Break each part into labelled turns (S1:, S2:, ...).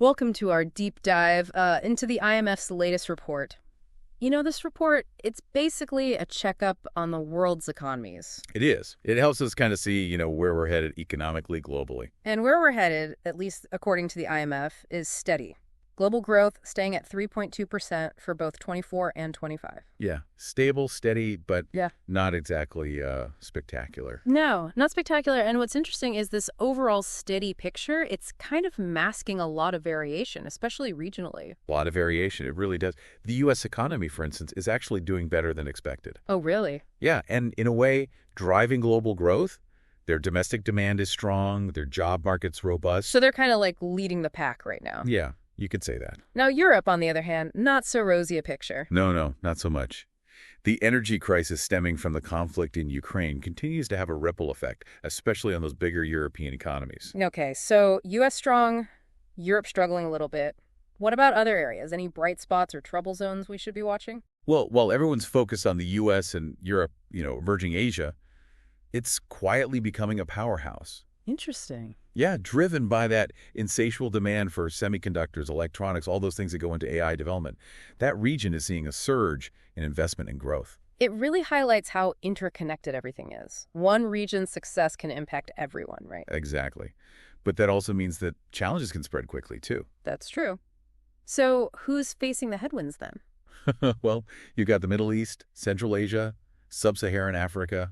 S1: Welcome to our deep dive into the IMF's latest report. You know, this report, it's basically a checkup on the world's economies.
S2: It is. It helps us kind of see, where we're headed economically, globally.
S1: And where we're headed, at least according to the IMF, is steady. Global growth staying at 3.2% for both 24 and 25.
S2: Yeah. Stable, steady, but
S1: Yeah.
S2: not exactly spectacular.
S1: No, not spectacular. And what's interesting is this overall steady picture, it's kind of masking a lot of variation, especially regionally.
S2: A lot of variation. It really does. The U.S. economy, for instance, is actually doing better than expected.
S1: Oh, really?
S2: Yeah. And in a way, driving global growth, their domestic demand is strong, their job market's robust.
S1: So they're kind of like leading the pack right now.
S2: Yeah. You could say that.
S1: Now, Europe, on the other hand, not so rosy a picture.
S2: No, not so much. The energy crisis stemming from the conflict in Ukraine continues to have a ripple effect, especially on those bigger European economies.
S1: Okay, so U.S. strong, Europe struggling a little bit. What about other areas? Any bright spots or trouble zones we should be watching?
S2: Well, while everyone's focused on the U.S. and Europe, emerging Asia, it's quietly becoming a powerhouse.
S1: Interesting.
S2: Yeah, driven by that insatiable demand for semiconductors, electronics, all those things that go into AI development. That region is seeing a surge in investment and growth.
S1: It really highlights how interconnected everything is. One region's success can impact everyone, right?
S2: Exactly. But that also means that challenges can spread quickly, too.
S1: That's true. So who's facing the headwinds then?
S2: Well, you've got the Middle East, Central Asia, Sub-Saharan Africa,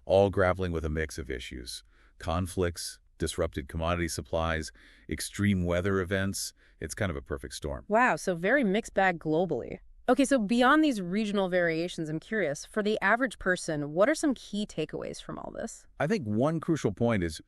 S2: all grappling with a mix of issues. Conflicts, disrupted commodity supplies, extreme weather events. It's kind of a perfect storm.
S1: Wow, so very mixed bag globally. Okay, so beyond these regional variations, I'm curious, for the average person, what are some key takeaways from all this?
S2: I think one crucial point is,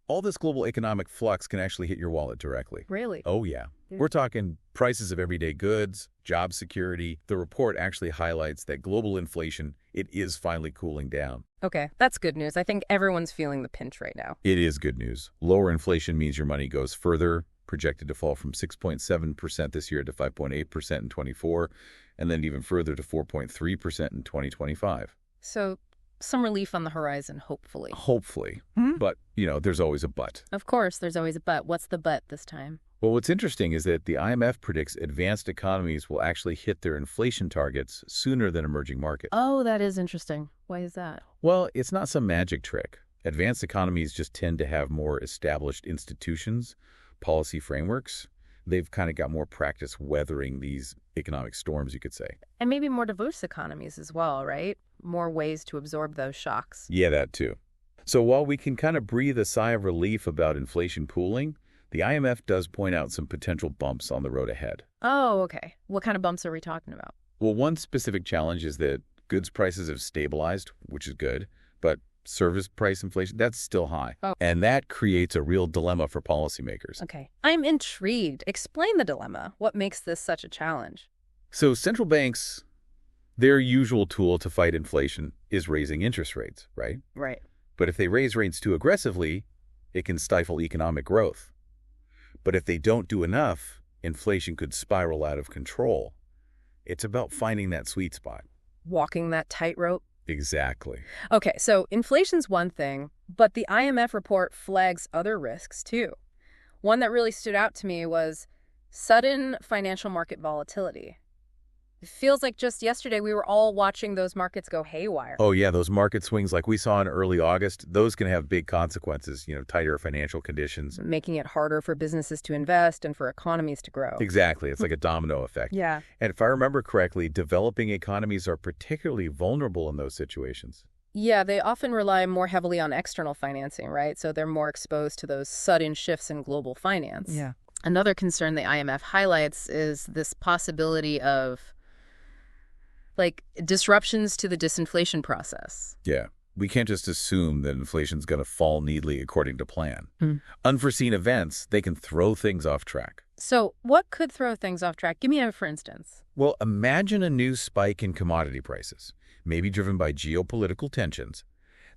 S2: all this global economic flux can actually hit your wallet directly.
S1: Really?
S2: Oh, yeah. We're talking prices of everyday goods, job security. The report actually highlights that global inflation, it is finally cooling down.
S1: Okay, that's good news. I think everyone's feeling the pinch right now.
S2: It is good news. Lower inflation means your money goes further, projected to fall from 6.7% this year to 5.8% in 24, and then even further to 4.3% in 2025.
S1: So some relief on the horizon, hopefully.
S2: Hopefully. But, there's always a but.
S1: Of course, there's always a but. What's the but this time?
S2: Well, what's interesting is that the IMF predicts advanced economies will actually hit their inflation targets sooner than emerging markets.
S1: Oh, that is interesting. Why is that?
S2: Well, it's not some magic trick. Advanced economies just tend to have more established institutions, policy frameworks. They've kind of got more practice weathering these economic storms, you could say.
S1: And maybe more diverse economies as well, right? More ways to absorb those shocks.
S2: Yeah, that too. So while we can kind of breathe a sigh of relief about inflation cooling, the IMF does point out some potential bumps on the road ahead.
S1: Oh, okay. What kind of bumps are we talking about?
S2: Well, one specific challenge is that goods prices have stabilized, which is good, but service price inflation, that's still high.
S1: Oh.
S2: And that creates a real dilemma for policymakers.
S1: Okay. I'm intrigued. Explain the dilemma. What makes this such a challenge?
S2: So central banks, their usual tool to fight inflation is raising interest rates, right?
S1: Right.
S2: But if they raise rates too aggressively, it can stifle economic growth. But if they don't do enough, inflation could spiral out of control. It's about finding that sweet spot.
S1: Walking that tightrope?
S2: Exactly.
S1: Okay, so inflation's one thing, but the IMF report flags other risks too. One that really stood out to me was sudden financial market volatility. It feels like just yesterday we were all watching those markets go haywire.
S2: Oh, yeah, those market swings like we saw in early August, those can have big consequences, tighter financial conditions.
S1: Making it harder for businesses to invest and for economies to grow.
S2: Exactly. It's like a domino effect.
S1: Yeah.
S2: And if I remember correctly, developing economies are particularly vulnerable in those situations.
S1: Yeah, they often rely more heavily on external financing, right? So they're more exposed to those sudden shifts in global finance.
S3: Yeah.
S1: Another concern the IMF highlights is this possibility of disruptions to the disinflation process.
S2: Yeah. We can't just assume that inflation's going to fall neatly according to plan. Unforeseen events, they can throw things off track.
S1: So what could throw things off track? Give me a for instance.
S2: Well, imagine a new spike in commodity prices, maybe driven by geopolitical tensions.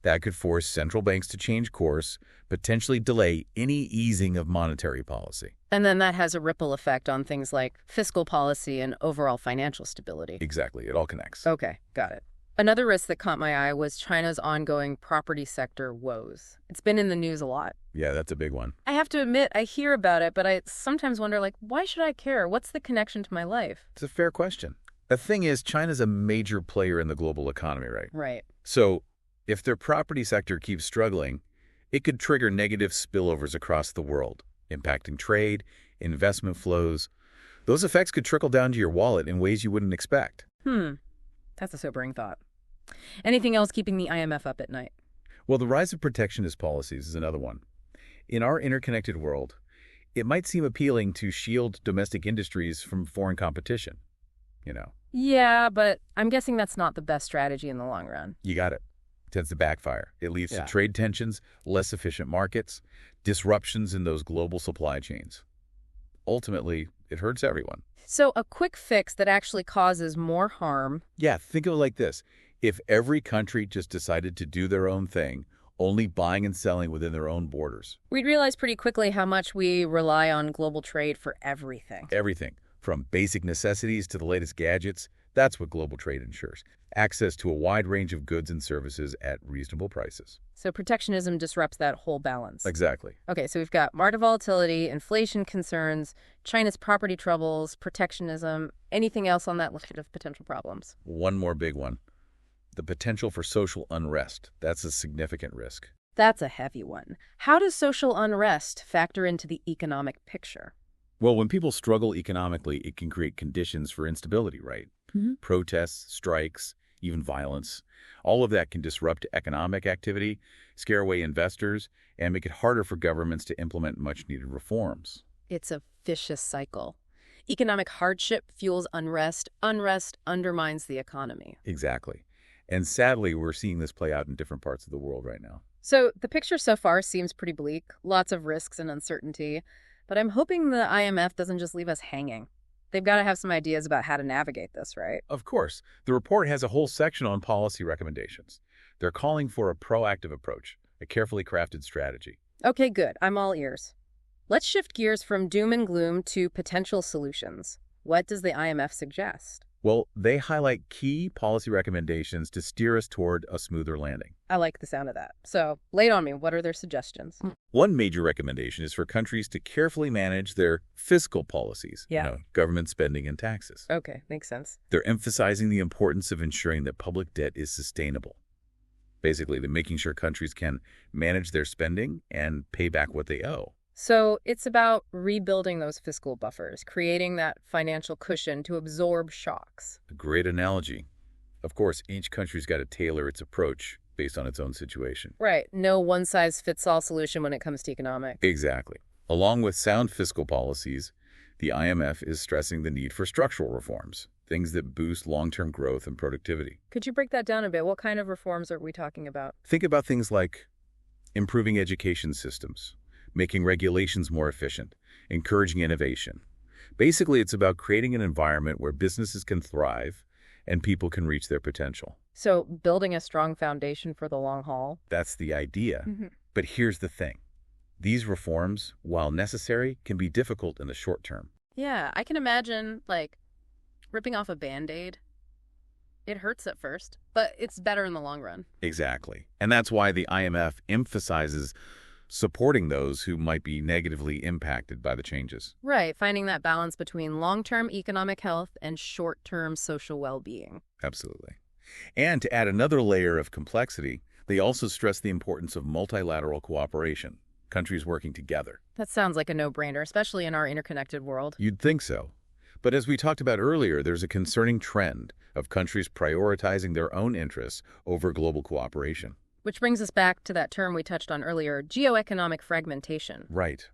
S2: That could force central banks to change course, potentially delay any easing of monetary policy.
S1: And then that has a ripple effect on things like fiscal policy and overall financial stability.
S2: Exactly. It all connects.
S1: Okay, got it. Another risk that caught my eye was China's ongoing property sector woes. It's been in the news a lot.
S2: Yeah, that's a big one.
S1: I have to admit, I hear about it, but I sometimes wonder, like, why should I care? What's the connection to my life?
S2: It's a fair question. The thing is, China's a major player in the global economy, right?
S1: Right.
S2: So if their property sector keeps struggling, it could trigger negative spillovers across the world, impacting trade, investment flows. Those effects could trickle down to your wallet in ways you wouldn't expect.
S1: That's a sobering thought. Anything else keeping the IMF up at night?
S2: Well, the rise of protectionist policies is another one. In our interconnected world, it might seem appealing to shield domestic industries from foreign competition.
S1: Yeah, but I'm guessing that's not the best strategy in the long run.
S2: You got it. It tends to backfire. It leads
S1: Yeah.
S2: to trade tensions, less efficient markets, disruptions in those global supply chains. Ultimately, it hurts everyone.
S1: So a quick fix that actually causes more harm.
S2: Yeah, think of it like this. If every country just decided to do their own thing, only buying and selling within their own borders,
S1: We'd realize pretty quickly how much we rely on global trade for everything.
S2: everything, from basic necessities to the latest gadgets, that's what global trade ensures. Access to a wide range of goods and services at reasonable prices.
S1: So protectionism disrupts that whole balance.
S2: Exactly.
S1: Okay, so we've got market volatility, inflation concerns, China's property troubles, protectionism, anything else on that list of potential problems?
S2: One more big one. The potential for social unrest. That's a significant risk.
S1: That's a heavy one. How does social unrest factor into the economic picture?
S2: Well, when people struggle economically, it can create conditions for instability, right? Protests, strikes, even violence. All of that can disrupt economic activity, scare away investors, and make it harder for governments to implement much-needed reforms.
S1: It's a vicious cycle. Economic hardship fuels unrest. Unrest undermines the economy.
S2: Exactly. And sadly, we're seeing this play out in different parts of the world right now.
S1: So the picture so far seems pretty bleak, lots of risks and uncertainty, but I'm hoping the IMF doesn't just leave us hanging. They've got to have some ideas about how to navigate this, right?
S2: Of course, the report has a whole section on policy recommendations. They're calling for a proactive approach, a carefully crafted strategy.
S1: Okay, good. I'm all ears. Let's shift gears from doom and gloom to potential solutions. What does the IMF suggest?
S2: Well, they highlight key policy recommendations to steer us toward a smoother landing.
S1: I like the sound of that. So, lay it on me. What are their suggestions?
S2: One major recommendation is for countries to carefully manage their fiscal policies,
S1: Yeah.
S2: Government spending and taxes.
S1: Okay, makes sense.
S2: They're emphasizing the importance of ensuring that public debt is sustainable. Basically, they're making sure countries can manage their spending and pay back what they owe.
S1: So, it's about rebuilding those fiscal buffers, creating that financial cushion to absorb shocks.
S2: A great analogy. Of course, each country's got to tailor its approach based on its own situation.
S1: Right. No one-size-fits-all solution when it comes to economics.
S2: Exactly. Along with sound fiscal policies, the IMF is stressing the need for structural reforms, things that boost long-term growth and productivity.
S1: Could you break that down a bit? What kind of reforms are we talking about?
S2: Think about things like improving education systems, making regulations more efficient, encouraging innovation. Basically, it's about creating an environment where businesses can thrive and people can reach their potential.
S1: So, building a strong foundation for the long haul?
S2: That's the idea.
S1: Mm-hmm.
S2: But here's the thing. These reforms, while necessary, can be difficult in the short term.
S1: Yeah, I can imagine, like, ripping off a Band-Aid. It hurts at first, but it's better in the long run.
S2: Exactly. And that's why the IMF emphasizes supporting those who might be negatively impacted by the changes.
S1: Right, finding that balance between long-term economic health and short-term social well-being.
S2: Absolutely. And to add another layer of complexity, they also stress the importance of multilateral cooperation, countries working together.
S1: That sounds like a no-brainer, especially in our interconnected world.
S2: You'd think so. But as we talked about earlier, there's a concerning trend of countries prioritizing their own interests over global cooperation.
S1: Which brings us back to that term we touched on earlier, geoeconomic fragmentation.
S2: Right.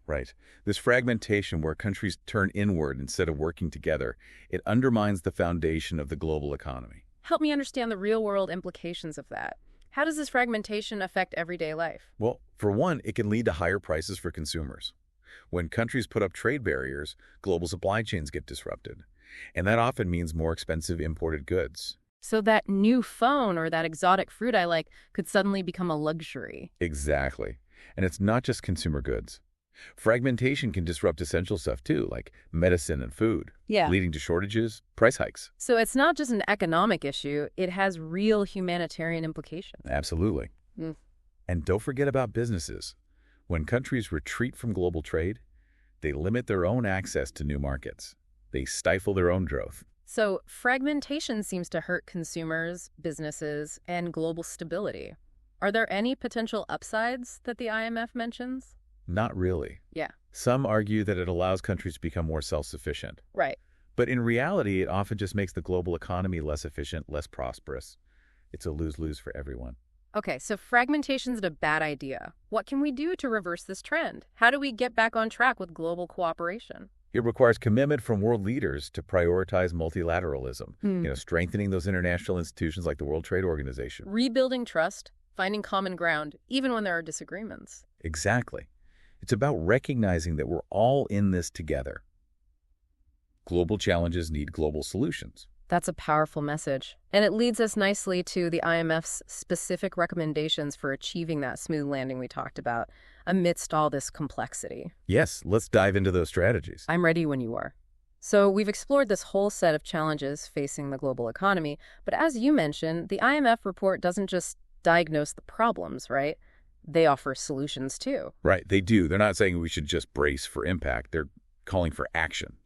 S2: This fragmentation where countries turn inward instead of working together, it undermines the foundation of the global economy.
S1: Help me understand the real-world implications of that. How does this fragmentation affect everyday life?
S2: Well, for one, it can lead to higher prices for consumers. When countries put up trade barriers, global supply chains get disrupted. And that often means more expensive imported goods.
S1: So that new phone or that exotic fruit I like could suddenly become a luxury.
S2: Exactly. And it's not just consumer goods. Fragmentation can disrupt essential stuff too, like medicine and food,
S1: Yeah.
S2: leading to shortages, price hikes.
S1: So it's not just an economic issue, it has real humanitarian implications.
S2: Absolutely.
S1: Mm.
S2: And don't forget about businesses. When countries retreat from global trade, they limit their own access to new markets. They stifle their own growth.
S1: So fragmentation seems to hurt consumers, businesses, and global stability. Are there any potential upsides that the IMF mentions?
S2: Not really.
S1: Yeah.
S2: Some argue that it allows countries to become more self-sufficient.
S1: Right.
S2: But in reality, it often just makes the global economy less efficient, less prosperous. It's a lose-lose for everyone.
S1: Okay, so fragmentation's a bad idea. What can we do to reverse this trend? How do we get back on track with global cooperation?
S2: It requires commitment from world leaders to prioritize multilateralism,
S1: Hmm.
S2: strengthening those international institutions like the World Trade Organization.
S1: Rebuilding trust, finding common ground, even when there are disagreements.
S2: Exactly. It's about recognizing that we're all in this together. Global challenges need global solutions.
S1: That's a powerful message. And it leads us nicely to the IMF's specific recommendations for achieving that smooth landing we talked about amidst all this complexity.
S2: Yes, let's dive into those strategies.
S1: I'm ready when you are. So we've explored this whole set of challenges facing the global economy, but as you mentioned, the IMF report doesn't just diagnose the problems, right? They offer solutions too.
S2: Right, they do. They're not saying we should just brace for impact. They're calling for action,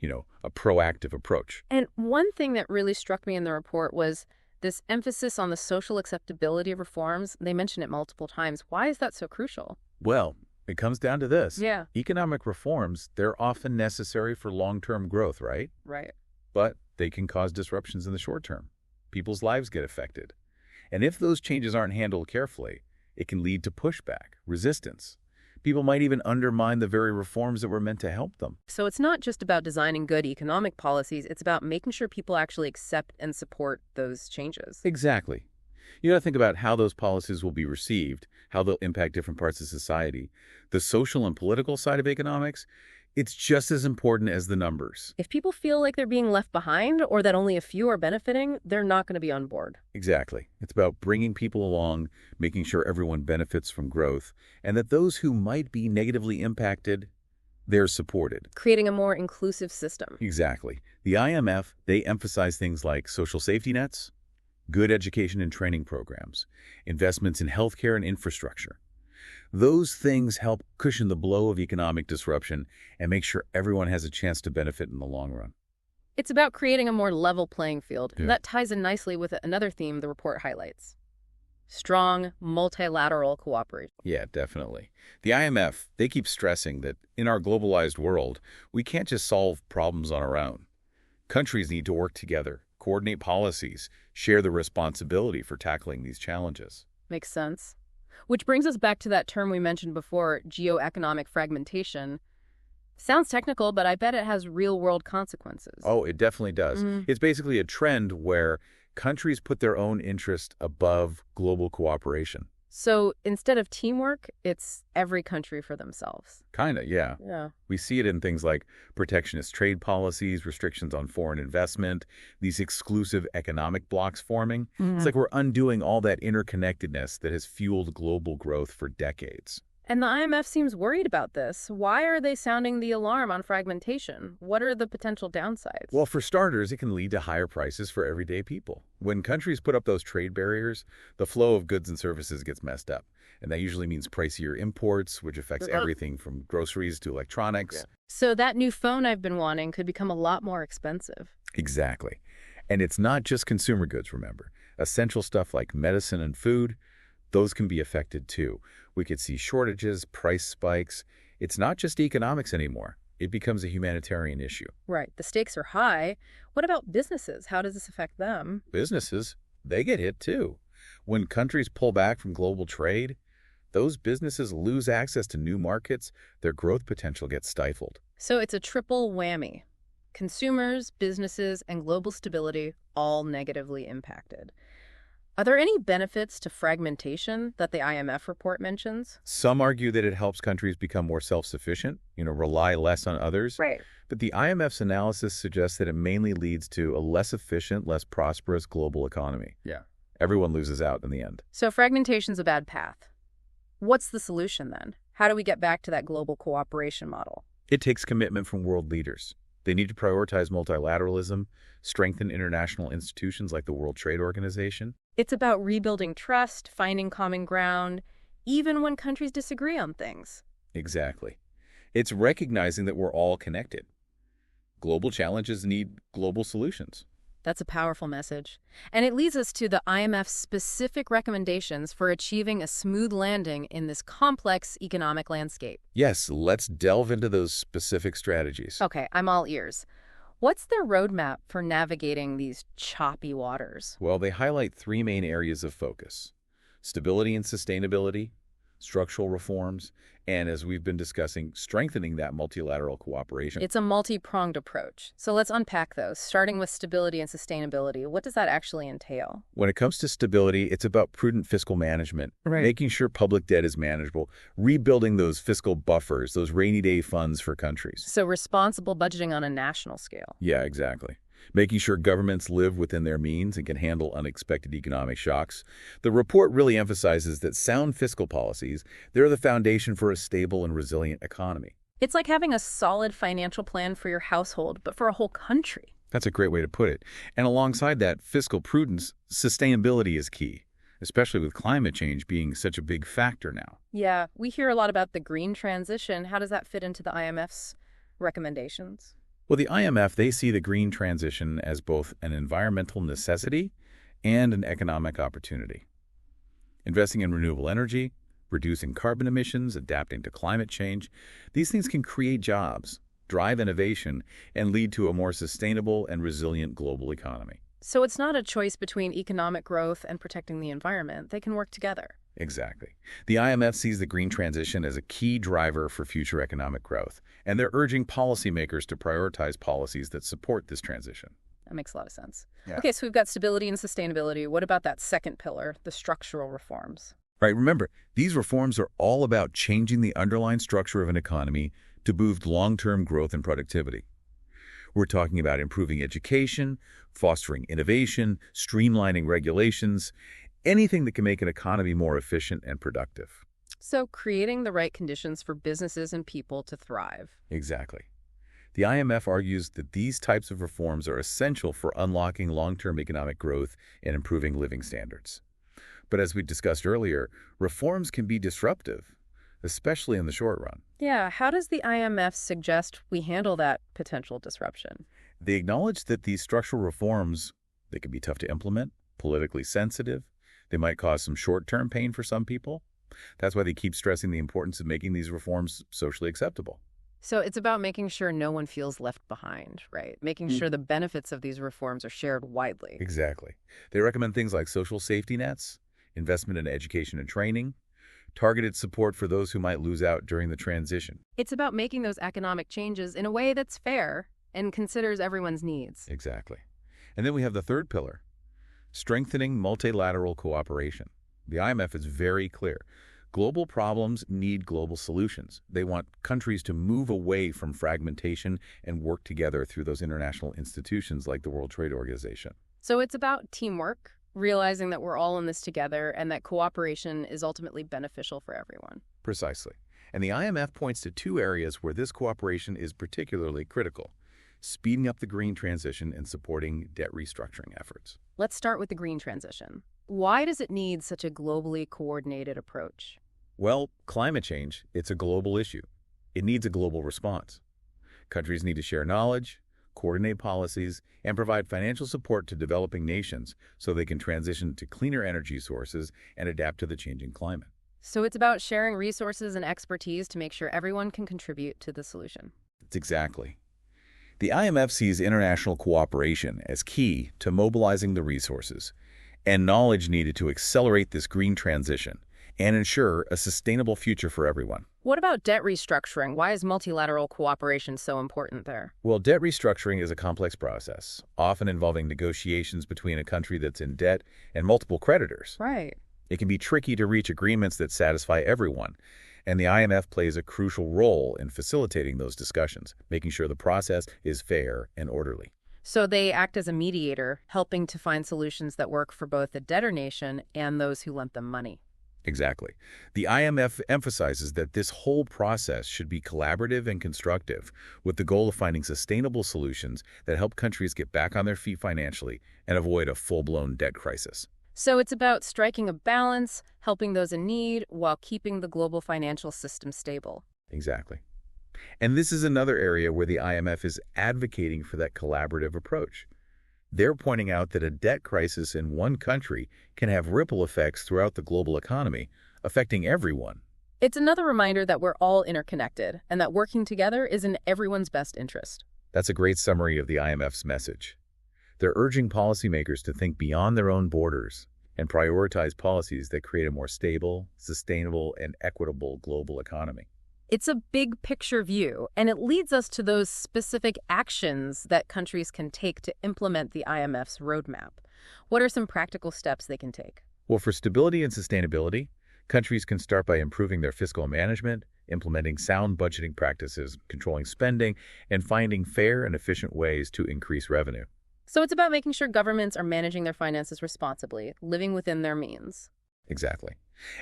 S2: a proactive approach.
S1: And one thing that really struck me in the report was this emphasis on the social acceptability of reforms. They mention it multiple times. Why is that so crucial?
S2: Well, it comes down to this.
S1: Yeah.
S2: Economic reforms, they're often necessary for long-term growth, right?
S1: Right.
S2: But they can cause disruptions in the short term. People's lives get affected. And if those changes aren't handled carefully, it can lead to pushback, resistance. People might even undermine the very reforms that were meant to help them.
S1: So it's not just about designing good economic policies, it's about making sure people actually accept and support those changes.
S2: Exactly. You got to think about how those policies will be received, how they'll impact different parts of society. The social and political side of economics, it's just as important as the numbers.
S1: If people feel like they're being left behind or that only a few are benefiting, they're not going to be on board.
S2: Exactly. It's about bringing people along, making sure everyone benefits from growth, and that those who might be negatively impacted, they're supported.
S1: Creating a more inclusive system.
S2: Exactly. The IMF, they emphasize things like social safety nets, good education and training programs, investments in healthcare and infrastructure. Those things help cushion the blow of economic disruption and make sure everyone has a chance to benefit in the long run.
S1: It's about creating a more level playing field.
S2: Yeah.
S1: That ties in nicely with another theme the report highlights. Strong, multilateral cooperation.
S2: Yeah, definitely. The IMF, they keep stressing that in our globalized world, we can't just solve problems on our own. Countries need to work together, coordinate policies, share the responsibility for tackling these challenges.
S1: Makes sense. Which brings us back to that term we mentioned before, geoeconomic fragmentation. Sounds technical, but I bet it has real-world consequences.
S2: Oh, it definitely does.
S1: Mhm.
S2: It's basically a trend where countries put their own interest above global cooperation.
S1: So instead of teamwork, it's every country for themselves.
S2: Kinda, yeah.
S1: Yeah.
S2: We see it in things like protectionist trade policies, restrictions on foreign investment, these exclusive economic blocks forming. It's like we're undoing all that interconnectedness that has fueled global growth for decades.
S1: And the IMF seems worried about this. Why are they sounding the alarm on fragmentation? What are the potential downsides?
S2: Well, for starters, it can lead to higher prices for everyday people. When countries put up those trade barriers, the flow of goods and services gets messed up. And that usually means pricier imports, which affects everything from groceries to electronics.
S1: So that new phone I've been wanting could become a lot more expensive.
S2: Exactly. And it's not just consumer goods, remember. Essential stuff like medicine and food, those can be affected too. We could see shortages, price spikes. It's not just economics anymore. It becomes a humanitarian issue.
S1: Right. The stakes are high. What about businesses? How does this affect them?
S2: Businesses, they get hit too. When countries pull back from global trade, those businesses lose access to new markets. Their growth potential gets stifled.
S1: So it's a triple whammy. Consumers, businesses, and global stability all negatively impacted. Are there any benefits to fragmentation that the IMF report mentions?
S2: Some argue that it helps countries become more self-sufficient, rely less on others.
S1: Right.
S2: But the IMF's analysis suggests that it mainly leads to a less efficient, less prosperous global economy.
S3: Yeah.
S2: Everyone loses out in the end.
S1: So fragmentation's a bad path. What's the solution then? How do we get back to that global cooperation model?
S2: It takes commitment from world leaders. They need to prioritize multilateralism, strengthen international institutions like the World Trade Organization.
S1: It's about rebuilding trust, finding common ground, even when countries disagree on things.
S2: Exactly. It's recognizing that we're all connected. Global challenges need global solutions.
S1: That's a powerful message. And it leads us to the IMF's specific recommendations for achieving a smooth landing in this complex economic landscape.
S2: Yes, let's delve into those specific strategies.
S1: Okay, I'm all ears. What's their roadmap for navigating these choppy waters?
S2: Well, they highlight three main areas of focus: stability and sustainability, structural reforms, and, as we've been discussing, strengthening that multilateral cooperation.
S1: It's a multi-pronged approach. So let's unpack those, starting with stability and sustainability. What does that actually entail?
S2: When it comes to stability, it's about prudent fiscal management, making sure public debt is manageable, rebuilding those fiscal buffers, those rainy day funds for countries.
S1: So responsible budgeting on a national scale.
S2: Yeah, exactly. Making sure governments live within their means and can handle unexpected economic shocks. The report really emphasizes that sound fiscal policies, they're the foundation for a stable and resilient economy.
S1: It's like having a solid financial plan for your household, but for a whole country.
S2: That's a great way to put it. And alongside that, fiscal prudence, sustainability is key, especially with climate change being such a big factor now.
S1: Yeah, we hear a lot about the green transition. How does that fit into the IMF's recommendations?
S2: Well, the IMF, they see the green transition as both an environmental necessity and an economic opportunity. Investing in renewable energy, reducing carbon emissions, adapting to climate change, these things can create jobs, drive innovation, and lead to a more sustainable and resilient global economy.
S1: So it's not a choice between economic growth and protecting the environment. They can work together.
S2: Exactly. The IMF sees the green transition as a key driver for future economic growth, and they're urging policymakers to prioritize policies that support this transition.
S1: That makes a lot of sense.
S2: Yeah.
S1: Okay, so we've got stability and sustainability. What about that second pillar, the structural reforms?
S2: Right, remember, these reforms are all about changing the underlying structure of an economy to boost long-term growth and productivity. We're talking about improving education, fostering innovation, streamlining regulations, anything that can make an economy more efficient and productive.
S1: So creating the right conditions for businesses and people to thrive.
S2: Exactly. The IMF argues that these types of reforms are essential for unlocking long-term economic growth and improving living standards. But as we discussed earlier, reforms can be disruptive, especially in the short run.
S1: Yeah, how does the IMF suggest we handle that potential disruption?
S2: They acknowledge that these structural reforms, they can be tough to implement, politically sensitive. They might cause some short-term pain for some people. That's why they keep stressing the importance of making these reforms socially acceptable.
S1: So it's about making sure no one feels left behind, right? Making sure the benefits of these reforms are shared widely.
S2: Exactly. They recommend things like social safety nets, investment in education and training, targeted support for those who might lose out during the transition.
S1: It's about making those economic changes in a way that's fair and considers everyone's needs.
S2: Exactly. And then we have the third pillar, strengthening multilateral cooperation. The IMF is very clear. Global problems need global solutions. They want countries to move away from fragmentation and work together through those international institutions like the World Trade Organization.
S1: So it's about teamwork, realizing that we're all in this together and that cooperation is ultimately beneficial for everyone.
S2: Precisely. And the IMF points to two areas where this cooperation is particularly critical: speeding up the green transition and supporting debt restructuring efforts.
S1: Let's start with the green transition. Why does it need such a globally coordinated approach?
S2: Well, climate change, it's a global issue. It needs a global response. Countries need to share knowledge, coordinate policies, and provide financial support to developing nations so they can transition to cleaner energy sources and adapt to the changing climate.
S1: So it's about sharing resources and expertise to make sure everyone can contribute to the solution.
S2: It's exactly. The IMF sees international cooperation as key to mobilizing the resources and knowledge needed to accelerate this green transition and ensure a sustainable future for everyone.
S1: What about debt restructuring? Why is multilateral cooperation so important there?
S2: Well, debt restructuring is a complex process, often involving negotiations between a country that's in debt and multiple creditors.
S1: Right.
S2: It can be tricky to reach agreements that satisfy everyone, and the IMF plays a crucial role in facilitating those discussions, making sure the process is fair and orderly.
S1: So they act as a mediator, helping to find solutions that work for both the debtor nation and those who lent them money.
S2: Exactly. The IMF emphasizes that this whole process should be collaborative and constructive, with the goal of finding sustainable solutions that help countries get back on their feet financially and avoid a full-blown debt crisis.
S1: So it's about striking a balance, helping those in need, while keeping the global financial system stable.
S2: Exactly. And this is another area where the IMF is advocating for that collaborative approach. They're pointing out that a debt crisis in one country can have ripple effects throughout the global economy, affecting everyone.
S1: It's another reminder that we're all interconnected and that working together is in everyone's best interest.
S2: That's a great summary of the IMF's message. They're urging policymakers to think beyond their own borders and prioritize policies that create a more stable, sustainable, and equitable global economy.
S1: It's a big picture view, and it leads us to those specific actions that countries can take to implement the IMF's roadmap. What are some practical steps they can take?
S2: Well, for stability and sustainability, countries can start by improving their fiscal management, implementing sound budgeting practices, controlling spending, and finding fair and efficient ways to increase revenue.
S1: So it's about making sure governments are managing their finances responsibly, living within their means.
S2: Exactly.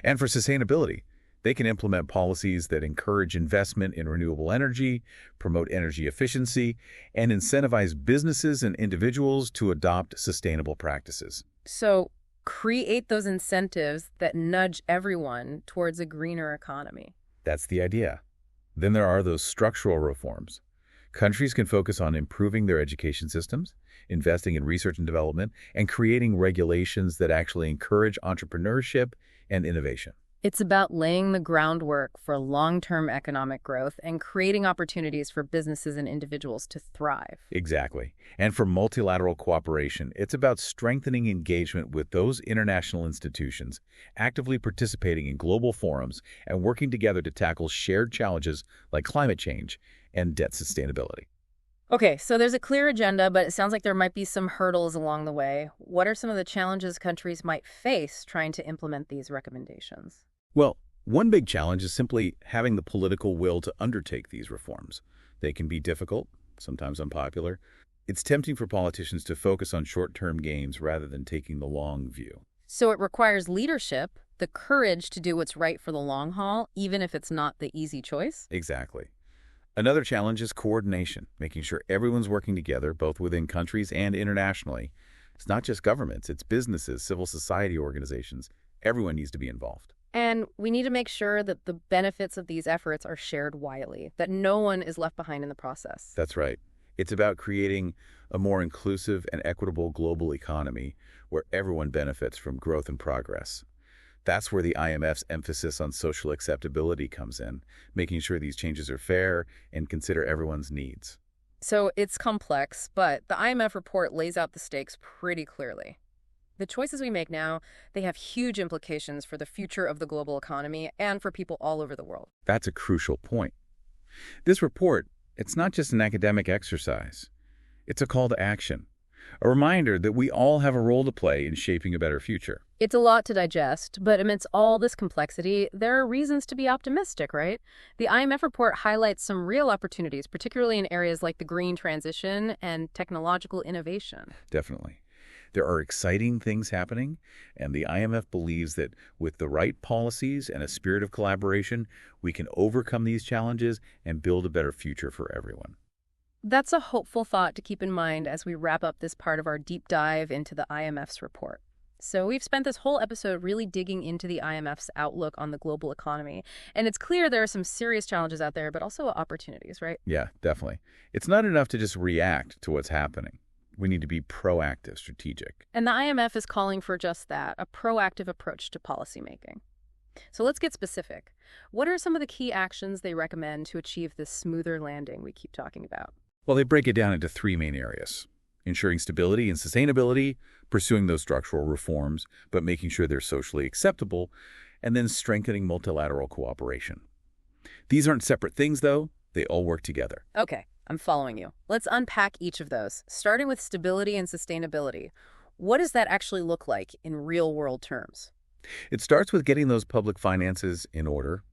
S2: And for sustainability, they can implement policies that encourage investment in renewable energy, promote energy efficiency, and incentivize businesses and individuals to adopt sustainable practices.
S1: So create those incentives that nudge everyone towards a greener economy.
S2: That's the idea. Then there are those structural reforms. Countries can focus on improving their education systems, investing in research and development, and creating regulations that actually encourage entrepreneurship and innovation.
S1: It's about laying the groundwork for long-term economic growth and creating opportunities for businesses and individuals to thrive.
S2: Exactly. And for multilateral cooperation, it's about strengthening engagement with those international institutions, actively participating in global forums, and working together to tackle shared challenges like climate change and debt sustainability.
S1: Okay, so there's a clear agenda, but it sounds like there might be some hurdles along the way. What are some of the challenges countries might face trying to implement these recommendations?
S2: Well, one big challenge is simply having the political will to undertake these reforms. They can be difficult, sometimes unpopular. It's tempting for politicians to focus on short-term gains rather than taking the long view.
S1: So it requires leadership, the courage to do what's right for the long haul, even if it's not the easy choice.
S2: Exactly. Another challenge is coordination, making sure everyone's working together, both within countries and internationally. It's not just governments, it's businesses, civil society organizations. Everyone needs to be involved.
S1: And we need to make sure that the benefits of these efforts are shared widely, that no one is left behind in the process.
S2: That's right. It's about creating a more inclusive and equitable global economy where everyone benefits from growth and progress. That's where the IMF's emphasis on social acceptability comes in, making sure these changes are fair and consider everyone's needs.
S1: So it's complex, but the IMF report lays out the stakes pretty clearly. The choices we make now, they have huge implications for the future of the global economy and for people all over the world.
S2: That's a crucial point. This report, it's not just an academic exercise. It's a call to action, a reminder that we all have a role to play in shaping a better future.
S1: It's a lot to digest, but amidst all this complexity, there are reasons to be optimistic, right? The IMF report highlights some real opportunities, particularly in areas like the green transition and technological innovation.
S2: Definitely. There are exciting things happening, and the IMF believes that with the right policies and a spirit of collaboration, we can overcome these challenges and build a better future for everyone.
S1: That's a hopeful thought to keep in mind as we wrap up this part of our deep dive into the IMF's report. So we've spent this whole episode really digging into the IMF's outlook on the global economy. And it's clear there are some serious challenges out there, but also opportunities, right?
S2: Yeah, definitely. It's not enough to just react to what's happening. We need to be proactive, strategic.
S1: And the IMF is calling for just that, a proactive approach to policymaking. So let's get specific. What are some of the key actions they recommend to achieve this smoother landing we keep talking about?
S2: Well, they break it down into three main areas: ensuring stability and sustainability, pursuing those structural reforms, but making sure they're socially acceptable, and then strengthening multilateral cooperation. These aren't separate things, though. They all work together.
S1: Okay, I'm following you. Let's unpack each of those, starting with stability and sustainability. What does that actually look like in real-world terms?
S2: It starts with getting those public finances in order.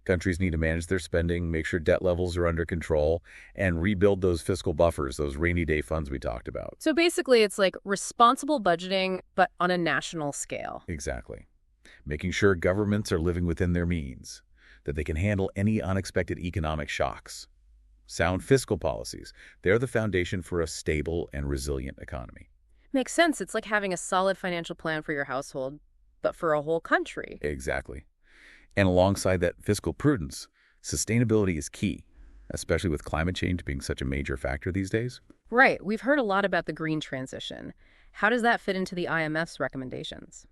S2: Countries need to manage their spending, make sure debt levels are under control, and rebuild those fiscal buffers, those rainy day funds we talked about.
S1: So basically, it's like responsible budgeting, but on a national scale.
S2: Exactly. making sure governments are living within their means, that they can handle any unexpected economic shocks. Sound fiscal policies, they're the foundation for a stable and resilient economy.
S1: Makes sense. It's like having a solid financial plan for your household, but for a whole country.
S2: Exactly. And alongside that fiscal prudence, sustainability is key, especially with climate change being such a major factor these days.
S1: Right. We've heard a lot about the green transition. How does that fit into the IMF's recommendations?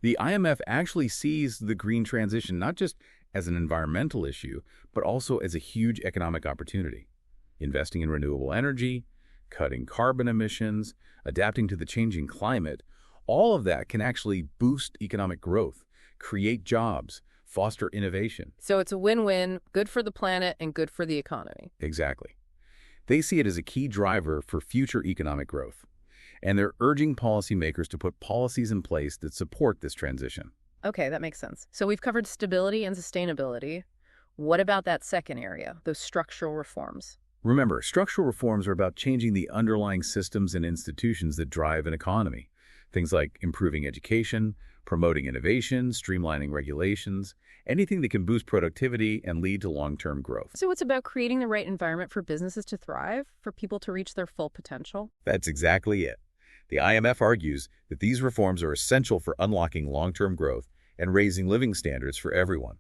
S2: The IMF actually sees the green transition not just as an environmental issue, but also as a huge economic opportunity. Investing in renewable energy, cutting carbon emissions, adapting to the changing climate, all of that can actually boost economic growth, create jobs, foster innovation.
S1: So it's a win-win, good for the planet and good for the economy.
S2: Exactly. They see it as a key driver for future economic growth, and they're urging policymakers to put policies in place that support this transition.
S1: Okay, that makes sense. So we've covered stability and sustainability. What about that second area, those structural reforms?
S2: Remember, structural reforms are about changing the underlying systems and institutions that drive an economy. Things like improving education, promoting innovation, streamlining regulations, anything that can boost productivity and lead to long-term growth.
S1: So it's about creating the right environment for businesses to thrive, for people to reach their full potential?
S2: That's exactly it. The IMF argues that these reforms are essential for unlocking long-term growth and raising living standards for everyone.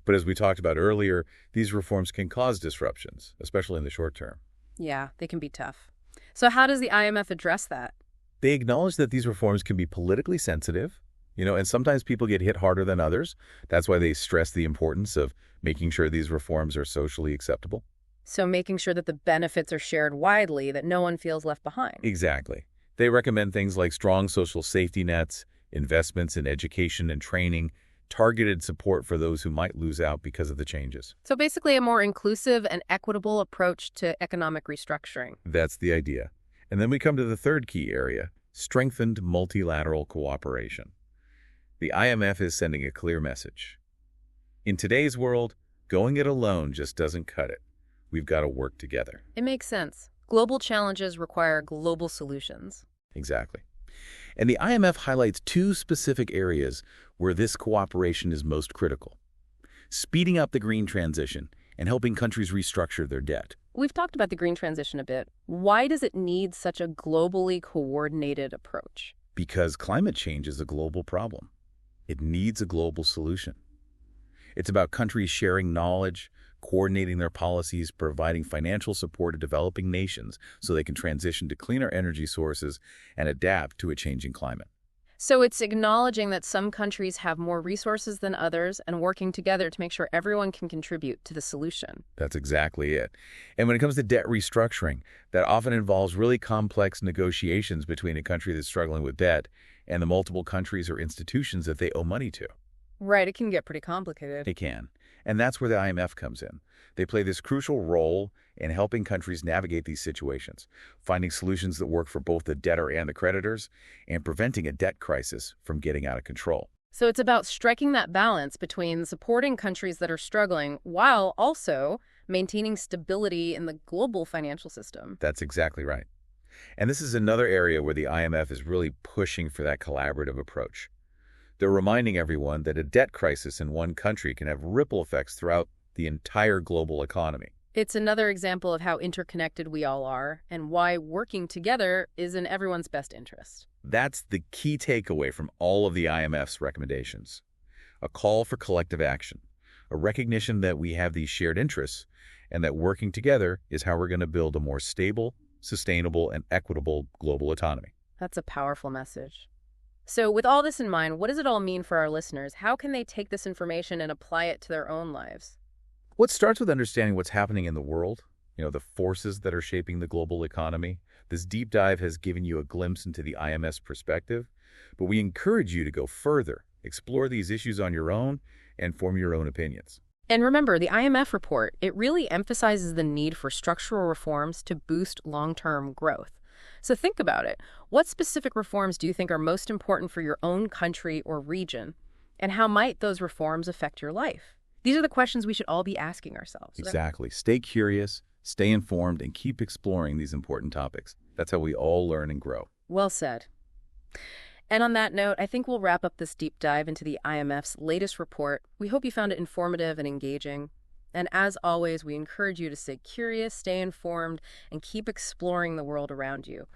S2: But as we talked about earlier, these reforms can cause disruptions, especially in the short term.
S1: Yeah, they can be tough. So how does the IMF address that?
S2: They acknowledge that these reforms can be politically sensitive, and sometimes people get hit harder than others. That's why they stress the importance of making sure these reforms are socially acceptable.
S1: So making sure that the benefits are shared widely, that no one feels left behind.
S2: Exactly. They recommend things like strong social safety nets, investments in education and training, targeted support for those who might lose out because of the changes.
S1: So basically a more inclusive and equitable approach to economic restructuring.
S2: That's the idea. And then we come to the third key area, strengthened multilateral cooperation. The IMF is sending a clear message. In today's world, going it alone just doesn't cut it. We've got to work together.
S1: It makes sense. Global challenges require global solutions.
S2: Exactly. And the IMF highlights two specific areas where this cooperation is most critical: speeding up the green transition and helping countries restructure their debt.
S1: We've talked about the green transition a bit. Why does it need such a globally coordinated approach?
S2: Because climate change is a global problem. It needs a global solution. It's about countries sharing knowledge, coordinating their policies, providing financial support to developing nations so they can transition to cleaner energy sources and adapt to a changing climate.
S1: So it's acknowledging that some countries have more resources than others and working together to make sure everyone can contribute to the solution.
S2: That's exactly it. And when it comes to debt restructuring, that often involves really complex negotiations between a country that's struggling with debt and the multiple countries or institutions that they owe money to.
S1: Right, it can get pretty complicated.
S2: It can. And that's where the IMF comes in. They play this crucial role in helping countries navigate these situations, finding solutions that work for both the debtor and the creditors, and preventing a debt crisis from getting out of control.
S1: So it's about striking that balance between supporting countries that are struggling while also maintaining stability in the global financial system.
S2: That's exactly right. And this is another area where the IMF is really pushing for that collaborative approach. They're reminding everyone that a debt crisis in one country can have ripple effects throughout the entire global economy.
S1: It's another example of how interconnected we all are and why working together is in everyone's best interest.
S2: That's the key takeaway from all of the IMF's recommendations. A call for collective action, a recognition that we have these shared interests, and that working together is how we're going to build a more stable, sustainable, and equitable global economy.
S1: That's a powerful message. So with all this in mind, what does it all mean for our listeners? How can they take this information and apply it to their own lives?
S2: Well, it starts with understanding what's happening in the world, the forces that are shaping the global economy. This deep dive has given you a glimpse into the IMF's perspective, but we encourage you to go further, explore these issues on your own, and form your own opinions.
S1: And remember, the IMF report, it really emphasizes the need for structural reforms to boost long-term growth. So think about it. What specific reforms do you think are most important for your own country or region? And how might those reforms affect your life? These are the questions we should all be asking ourselves.
S2: Exactly. Stay curious, stay informed, and keep exploring these important topics. That's how we all learn and grow.
S1: Well said. And on that note, I think we'll wrap up this deep dive into the IMF's latest report. We hope you found it informative and engaging. And as always, we encourage you to stay curious, stay informed, and keep exploring the world around you.